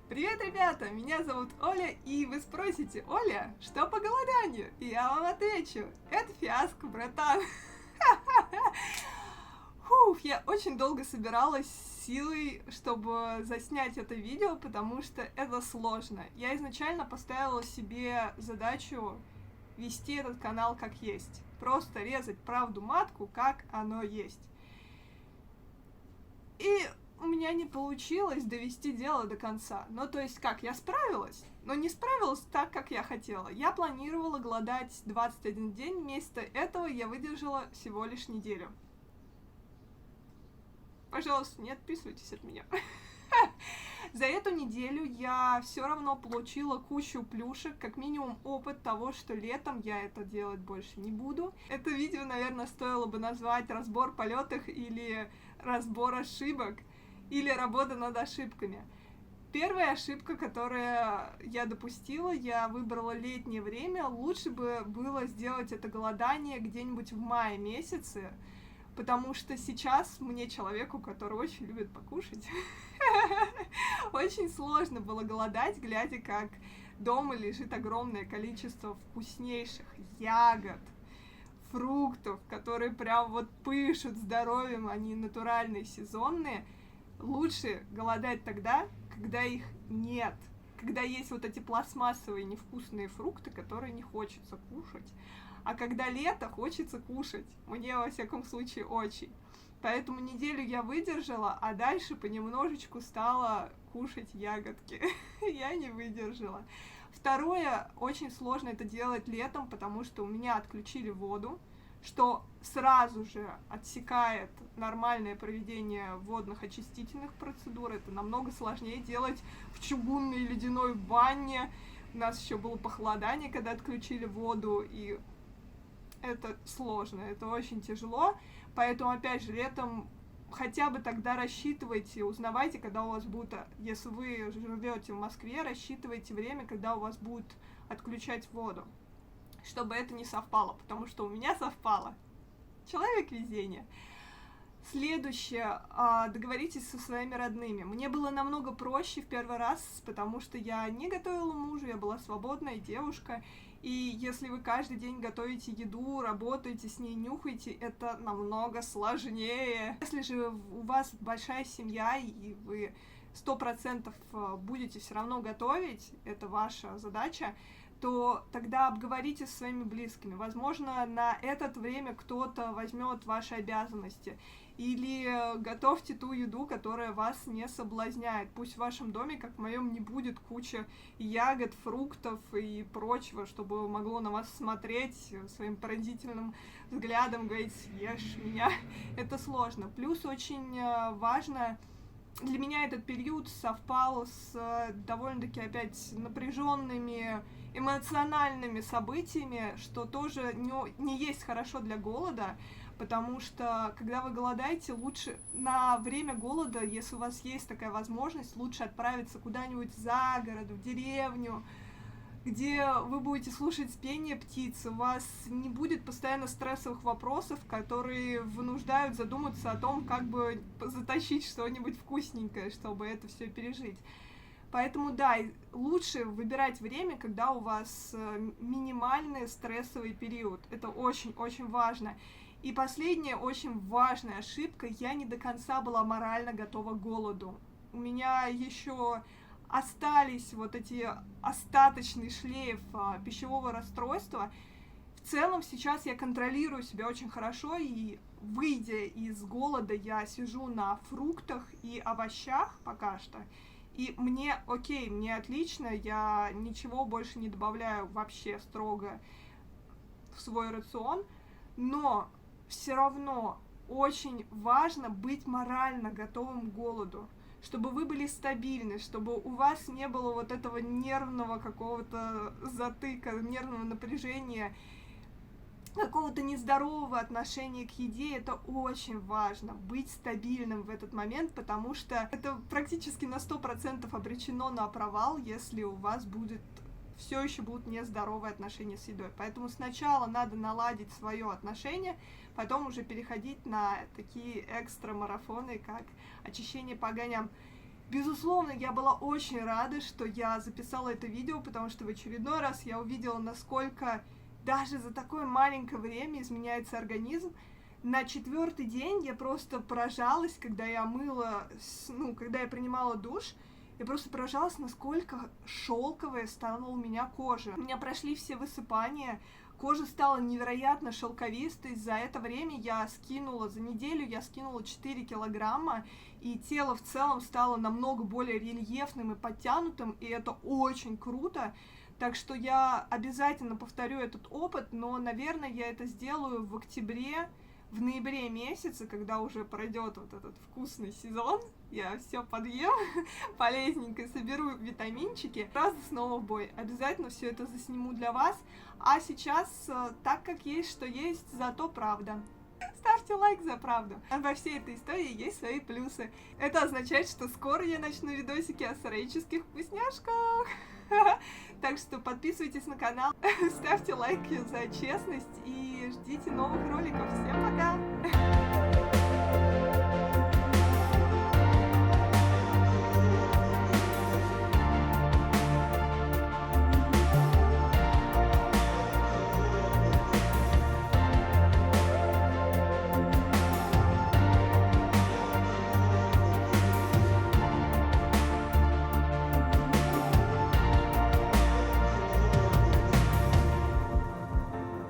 Привет, ребята! Меня зовут Оля, и вы спросите: Оля, что по голоданию? И я вам отвечу: это фиаско, братан. Фух, я очень долго собиралась с силой, чтобы заснять это видео, потому что это сложно. Я изначально поставила себе задачу вести этот канал как есть. Просто резать правду матку, как оно есть. И у меня не получилось довести дело до конца. Ну, то есть как, я справилась, но не справилась так, как я хотела. Я планировала голодать 21 день, вместо этого я выдержала всего лишь неделю. Пожалуйста, не отписывайтесь от меня. За эту неделю я все равно получила кучу плюшек, как минимум опыт того, что летом я это делать больше не буду. Это видео, наверное, стоило бы назвать разбор полетов или разбор ошибок, или работа над ошибками. Первая ошибка, которую я допустила, я выбрала летнее время. Лучше бы было сделать это голодание где-нибудь в мае месяце, потому что сейчас мне, человеку, который очень любит покушать, очень сложно было голодать, глядя, как дома лежит огромное количество вкуснейших ягод, фруктов, которые прям вот пышут здоровьем, они натуральные, сезонные. Лучше голодать тогда, когда их нет, когда есть вот эти пластмассовые невкусные фрукты, которые не хочется кушать. А когда лето, хочется кушать. Мне, во всяком случае, очень. Поэтому неделю я выдержала, а дальше понемножечку стала кушать ягодки. Я не выдержала. Второе, очень сложно это делать летом, потому что у меня отключили воду, что сразу же отсекает нормальное проведение водных очистительных процедур. Это намного сложнее делать в чугунной ледяной ванне. У нас еще было похолодание, когда отключили воду, и это сложно, это очень тяжело. Поэтому, опять же, летом хотя бы тогда рассчитывайте, узнавайте, когда у вас будут, если вы живете в Москве, рассчитывайте время, когда у вас будут отключать воду, чтобы это не совпало, потому что у меня совпало. Человек везения. Следующее. Договоритесь со своими родными. Мне было намного проще в первый раз, потому что я не готовила мужу, я была свободная девушка. И если вы каждый день готовите еду, работаете с ней, нюхаете, это намного сложнее. Если же у вас большая семья, и вы 100% будете все равно готовить, это ваша задача, то тогда обговорите со своими близкими. Возможно, на это время кто-то возьмет ваши обязанности. Или готовьте ту еду, которая вас не соблазняет. Пусть в вашем доме, как в моем, не будет куча ягод, фруктов и прочего, чтобы могло на вас смотреть своим пронзительным взглядом, говорить: съешь меня. Это сложно. Плюс очень важно, для меня этот период совпал с довольно-таки опять напряженными эмоциональными событиями, что тоже не есть хорошо для голода, потому что, когда вы голодаете, лучше на время голода, если у вас есть такая возможность, лучше отправиться куда-нибудь за город, в деревню, где вы будете слушать пение птиц, у вас не будет постоянно стрессовых вопросов, которые вынуждают задуматься о том, как бы затащить что-нибудь вкусненькое, чтобы это все пережить. Поэтому, да, лучше выбирать время, когда у вас минимальный стрессовый период. Это очень-очень важно. И последняя очень важная ошибка: я не до конца была морально готова к голоду. У меня еще остались вот эти остаточный шлейф пищевого расстройства. В целом сейчас я контролирую себя очень хорошо, и, выйдя из голода, я сижу на фруктах и овощах пока что. И мне окей, мне отлично, я ничего больше не добавляю вообще строго в свой рацион, но все равно очень важно быть морально готовым к голоду, чтобы вы были стабильны, чтобы у вас не было вот этого нервного какого-то затыка, нервного напряжения, какого-то нездорового отношения к еде. Это очень важно, быть стабильным в этот момент, потому что это практически на 100% обречено на провал, если у вас будет все еще будут нездоровые отношения с едой. Поэтому сначала надо наладить свое отношение, потом уже переходить на такие экстра марафоны, как очищение по огоням. Безусловно, я была очень рада, что я записала это видео, потому что в очередной раз я увидела, насколько даже за такое маленькое время изменяется организм. На 4-й день я просто поражалась, когда я когда я принимала душ, я просто поражалась, насколько шелковая стала у меня кожа. У меня прошли все высыпания, кожа стала невероятно шелковистой. За это время за неделю я скинула 4 килограмма, и тело в целом стало намного более рельефным и подтянутым, и это очень круто. Так что я обязательно повторю этот опыт, но, наверное, я это сделаю в ноябре месяце, когда уже пройдет вот этот вкусный сезон, я все подъем, полезненько соберу витаминчики, сразу снова в бой. Обязательно все это засниму для вас. А сейчас, так как есть, что есть, зато правда. Ставьте лайк за правду. А во всей этой истории есть свои плюсы. Это означает, что скоро я начну видосики о сыроедческих вкусняшках. Так что подписывайтесь на канал, ставьте лайки за честность и ждите новых роликов. Всем пока!